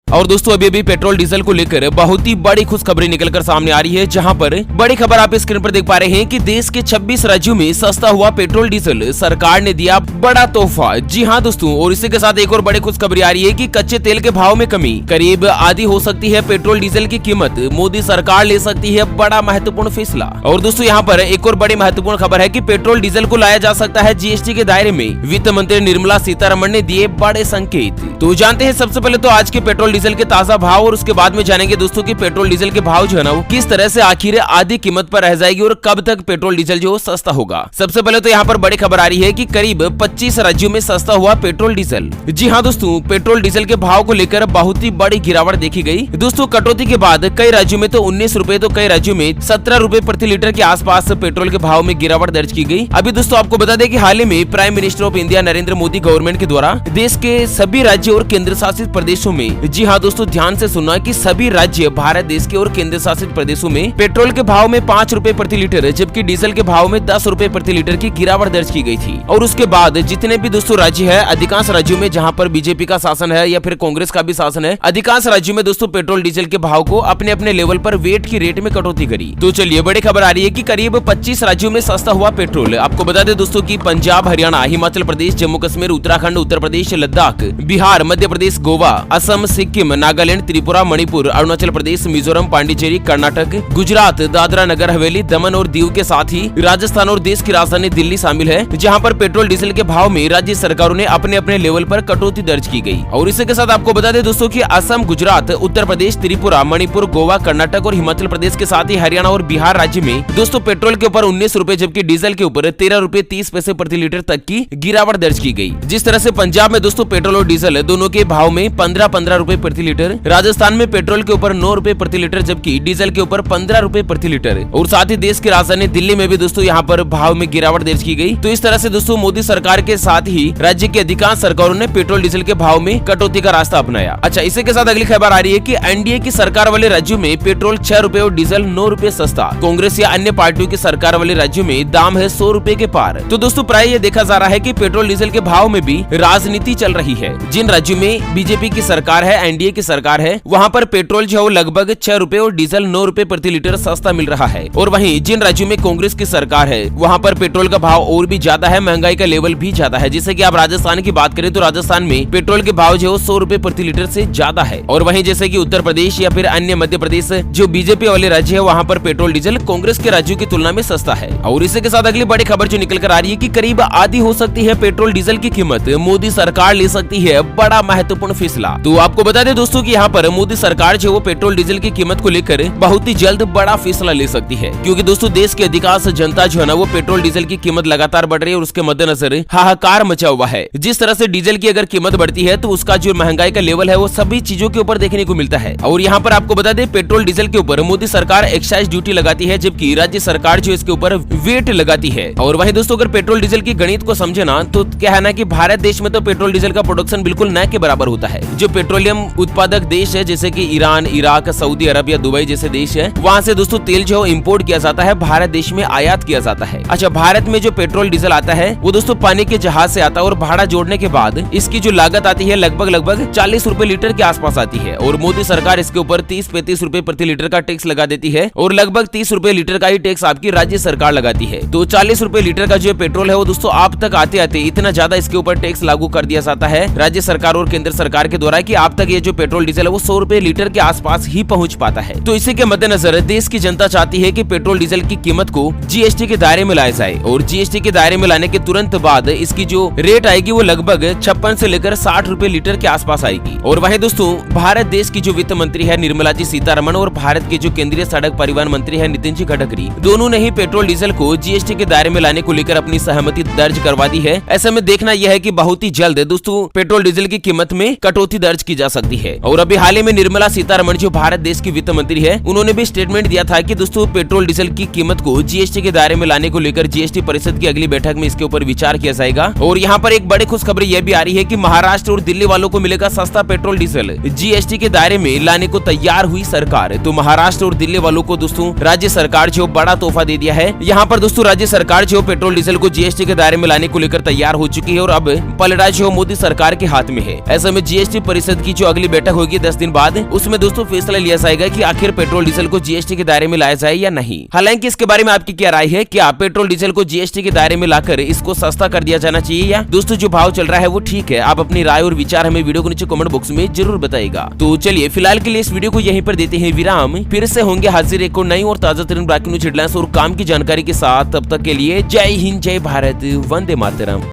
और दोस्तों अभी पेट्रोल डीजल को लेकर बहुत ही बड़ी खुशखबरी निकलकर सामने आ रही है, जहां पर बड़ी खबर आप स्क्रीन पर देख पा रहे हैं कि देश के 26 राज्यों में सस्ता हुआ पेट्रोल डीजल, सरकार ने दिया बड़ा तोहफा। जी हां दोस्तों, और इसी के साथ एक और बड़ी खुशखबरी आ रही है कि कच्चे तेल के भाव में कमी, करीब आधी हो सकती है पेट्रोल डीजल की कीमत, मोदी सरकार ले सकती है बड़ा महत्वपूर्ण फैसला। और दोस्तों यहाँ पर एक और बड़ी महत्वपूर्ण खबर है कि पेट्रोल डीजल को लाया जा सकता है जीएसटी के दायरे में, वित्त मंत्री निर्मला सीतारमण ने दिए बड़े संकेत। तो जानते हैं सबसे पहले तो आज के पेट्रोल डीजल के ताजा भाव, और उसके बाद में जानेंगे दोस्तों कि पेट्रोल डीजल के भाव जो है ना वो किस तरह से आखिर आधी कीमत पर रह जाएगी और कब तक पेट्रोल डीजल जो सस्ता होगा। सबसे पहले तो यहाँ पर बड़ी खबर आ रही है कि करीब 25 राज्यों में सस्ता हुआ पेट्रोल डीजल। जी हाँ दोस्तों, पेट्रोल डीजल के भाव को लेकर बहुत ही बड़ी गिरावट देखी गई। दोस्तों कटौती के बाद कई राज्यों में तो 19 रुपए, तो कई राज्यों में 17 रुपए प्रति लीटर के आसपास पेट्रोल के भाव में गिरावट दर्ज की गई। अभी दोस्तों आपको बता दें कि हाल ही में prime minister of India Narendra Modi government के द्वारा देश के सभी राज्यों और केंद्र शासित प्रदेशों में, जी हाँ दोस्तों ध्यान से सुनना कि सभी राज्य भारत देश के और केंद्र शासित प्रदेशों में पेट्रोल के भाव में 5 रुपए प्रति लीटर, जबकि डीजल के भाव में 10 रुपए प्रति लीटर की गिरावट दर्ज की गई थी। और उसके बाद जितने भी दोस्तों राज्य है, अधिकांश राज्यों में जहाँ पर बीजेपी का शासन है या फिर कांग्रेस का भी शासन है, अधिकांश राज्यों में दोस्तों पेट्रोल डीजल के भाव को अपने अपने लेवल पर वेट की रेट में कटौती करी। तो चलिए बड़ी खबर आ रही है कि करीब 25 राज्यों में सस्ता हुआ पेट्रोल। आपको बता दें दोस्तों कि पंजाब, हरियाणा, हिमाचल प्रदेश, जम्मू कश्मीर, उत्तराखंड, उत्तर प्रदेश, लद्दाख, बिहार, मध्य प्रदेश, गोवा, असम, सिक्किम, नागालैंड, त्रिपुरा, मणिपुर, अरुणाचल प्रदेश, मिजोरम, पांडिचेरी, कर्नाटक, गुजरात, दादरा नगर हवेली, दमन और दीव के साथ ही राजस्थान और देश की राजधानी दिल्ली शामिल है, जहां पर पेट्रोल डीजल के भाव में राज्य सरकारों ने अपने अपने लेवल पर कटौती दर्ज की गई। और इसी के साथ आपको बता दें दोस्तों कि असम, गुजरात, उत्तर प्रदेश, त्रिपुरा, मणिपुर, गोवा, कर्नाटक और हिमाचल प्रदेश के साथ ही हरियाणा और बिहार राज्य में दोस्तों पेट्रोल के ऊपर 19 रुपए, जबकि डीजल के ऊपर 13 रुपए 30 पैसे प्रति लीटर तक की गिरावट दर्ज की गई। जिस तरह से पंजाब में दोस्तों पेट्रोल और डीजल दोनों के भाव में 15-15 रुपए प्रति लीटर, राजस्थान में पेट्रोल के ऊपर 9 रुपए प्रति लीटर, जबकि डीजल के ऊपर 15 रुपए प्रति लीटर, और साथ ही देश की राजधानी दिल्ली में भी दोस्तों यहाँ पर भाव में गिरावट दर्ज की गई। तो इस तरह से दोस्तों मोदी सरकार के साथ ही राज्य की अधिकांश सरकारों ने पेट्रोल डीजल के भाव में कटौती का रास्ता अपनाया। अच्छा, इसी के साथ अगली खबर आ रही है कि एनडीए की सरकार वाले राज्यों में पेट्रोल 6 रुपए और डीजल 9 रुपए सस्ता। कांग्रेस या अन्य पार्टियों की सरकार वाले राज्यों में दाम है 100 रुपए के पार। तो दोस्तों प्राय ये देखा जा रहा है कि पेट्रोल डीजल के भाव में भी राजनीति चल रही है। जिन राज्यों में बीजेपी की सरकार है, एनडीए की सरकार है, वहाँ पर पेट्रोल जो है लगभग 6 रुपए और डीजल 9 रुपए प्रति लीटर सस्ता मिल रहा है। और वहीं जिन राज्यों में कांग्रेस की सरकार है, वहाँ पर पेट्रोल का भाव और भी ज्यादा है, महंगाई का लेवल भी ज्यादा है। जैसे कि आप राजस्थान की बात करें तो राजस्थान में पेट्रोल के भाव जो 100 रुपए प्रति लीटर से ज्यादा है। और वहीं जैसे कि उत्तर प्रदेश या फिर अन्य मध्य प्रदेश जो बीजेपी वाले राज्य है, वहाँ पर पेट्रोल डीजल कांग्रेस के राज्यों की तुलना में सस्ता है। और इसी के साथ अगली बड़ी खबर जो निकल कर आ रही है कि करीब आधी हो सकती है पेट्रोल डीजल की कीमत, मोदी सरकार ले सकती है बड़ा महत्वपूर्ण फैसला। तो आपको बता दें दोस्तों कि यहाँ पर मोदी सरकार जो वो पेट्रोल डीजल की कीमत को लेकर बहुत ही जल्द बड़ा फैसला ले सकती है, क्योंकि दोस्तों देश की अधिकांश जनता जो है ना वो पेट्रोल डीजल की कीमत लगातार बढ़ रही है और उसके मद्देनजर हाहाकार मचा हुआ है। जिस तरह से डीजल की अगर कीमत बढ़ती है तो उसका जो महंगाई का लेवल है वो सभी चीजों के ऊपर देखने को मिलता है। और यहाँ पर आपको बता दें पेट्रोल डीजल के ऊपर मोदी सरकार एक्साइज ड्यूटी लगाती है, जबकि राज्य सरकार जो इसके ऊपर वेट लगाती है। और वहीं दोस्तों अगर पेट्रोल डीजल की गणित को समझे ना तो क्या है ना कि भारत देश में तो पेट्रोल डीजल का प्रोडक्शन बिल्कुल न के बराबर होता है। जो पेट्रोलियम उत्पादक देश है जैसे कि ईरान, इराक, सऊदी अरब या दुबई जैसे देश है, वहाँ से दोस्तों तेल जो इम्पोर्ट किया जाता है, भारत देश में आयात किया जाता है। अच्छा, भारत में जो पेट्रोल डीजल आता है वो दोस्तों पानी के जहाज से आता है और भाड़ा जोड़ने के बाद इसकी जो लागत आती है लगभग 40 रुपए लीटर के आसपास आती है। और मोदी सरकार इसके ऊपर 30-35 रुपए प्रति लीटर का टैक्स लगा देती है और लगभग 30 रुपए लीटर का ही टैक्स आपकी राज्य सरकार लगाती है। तो 40 रुपए लीटर का जो पेट्रोल है वो दोस्तों आप तक आते आते इतना ज्यादा इसके ऊपर टैक्स लागू कर दिया जाता है राज्य सरकार और केंद्र सरकार के द्वारा कि आप तक ये जो पेट्रोल डीजल है वो 100 रुपए लीटर के आसपास ही पहुंच पाता है। तो इसी के मद्देनजर देश की जनता चाहती है कि पेट्रोल डीजल की कीमत को जीएसटी के दायरे में लाया जाए, और जीएसटी के दायरे में लाने के तुरंत बाद इसकी जो रेट आएगी वो लगभग 56 से लेकर 60 रुपए लीटर के आसपास आएगी। और वहीं दोस्तों भारत देश की जो वित्त मंत्री है निर्मला जी सीतारमण और भारत के जो केंद्रीय सड़क परिवहन मंत्री है नितिन जी गडकरी, दोनों ने ही पेट्रोल डीजल को जीएसटी के दायरे में लाने को लेकर अपनी सहमति दर्ज करवा दी है। ऐसे में देखना यह है कि बहुत ही जल्द दोस्तों पेट्रोल डीजल की कीमत में कटौती दर्ज की जा सकती है। और अभी हाल ही में निर्मला सीतारमण जो भारत देश की वित्त मंत्री है, उन्होंने भी स्टेटमेंट दिया था कि दोस्तों पेट्रोल डीजल की कीमत को जीएसटी के दायरे में लाने को लेकर जीएसटी परिषद की अगली बैठक में इसके ऊपर विचार किया जाएगा। और यहाँ पर एक बड़ी खुशखबरी यह भी आ रही है कि महाराष्ट्र और दिल्ली वालों को मिलेगा सस्ता पेट्रोल डीजल, जीएसटी के दायरे में लाने को तैयार हुई सरकार। तो महाराष्ट्र और दिल्ली वालों को दोस्तों राज्य सरकार जो बड़ा तोहफा दे दिया है। यहाँ पर दोस्तों राज्य सरकार जो पेट्रोल डीजल को जीएसटी के दायरे में लाने को लेकर तैयार हो चुकी है और अब पलड़ा जो मोदी सरकार के हाथ में है। ऐसे में जीएसटी परिषद की जो अगली बैठक होगी 10 दिन बाद, उसमें दोस्तों फैसला लिया जाएगा कि आखिर पेट्रोल डीजल को जीएसटी के दायरे में लाया जाए या नहीं। हालांकि इसके बारे में आपकी क्या राय है? क्या पेट्रोल डीजल को जीएसटी के दायरे में लाकर इसको सस्ता कर दिया जाना चाहिए, या दोस्तों जो भाव चल रहा है वो ठीक है? आप अपनी राय और विचार हमें वीडियो को नीचे कमेंट बॉक्स में जरूर बताइएगा। तो चलिए फिलहाल के लिए इस वीडियो को यहीं पर देते हैं विराम, फिर से होंगे हाजिर एक और नई और ताजा तरीन ब्रेकिंग न्यूज हेडलाइंस और काम की जानकारी के साथ। तब तक के लिए जय हिंद, जय भारत, वंदे मातरम।